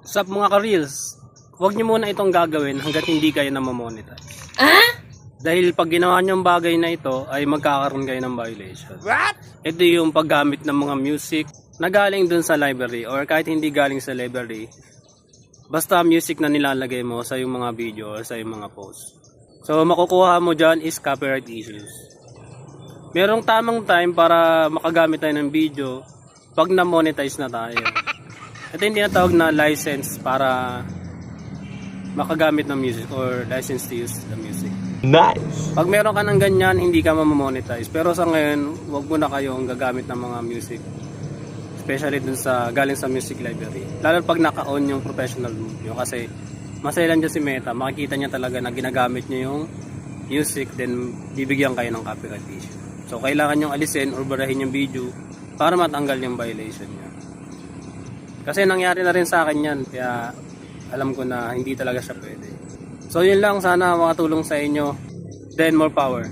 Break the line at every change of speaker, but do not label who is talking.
Sa mga ka-reels, huwag nyo muna itong gagawin hanggat hindi kayo na mamonetize. Dahil pag ginawa nyo ang bagay na ito, ay magkakaroon kayo ng violation.
What?
Ito yung paggamit ng mga music na galing dun sa library or kahit hindi galing sa library. Basta music na nilalagay mo sa yung mga video or sa yung mga post. So makukuha mo dyan is copyright issues. Merong tamang time para makagamit tayo ng video pag na-monetize na tayo. Ito yung tinatawag na license para makagamit ng music or license to use the music.
Nice.
Pag meron ka ng ganyan, hindi ka mamamonetize. Pero sa ngayon, wag mo na kayong gagamit ng mga music. Especially dun sa galing sa music library. Lalo pag naka-on yung professional mode nyo. Kasi masailan dyan si Meta. Makikita niya talaga na ginagamit nyo yung music. Then bibigyan kayo ng copyright issue. So kailangan nyo alisin or barahin yung video para matanggal yung violation nyo. Kasi nangyari na rin sa akin yan. Kaya alam ko na hindi talaga siya pwede. So yun lang, sana makatulong sa inyo. Then more power.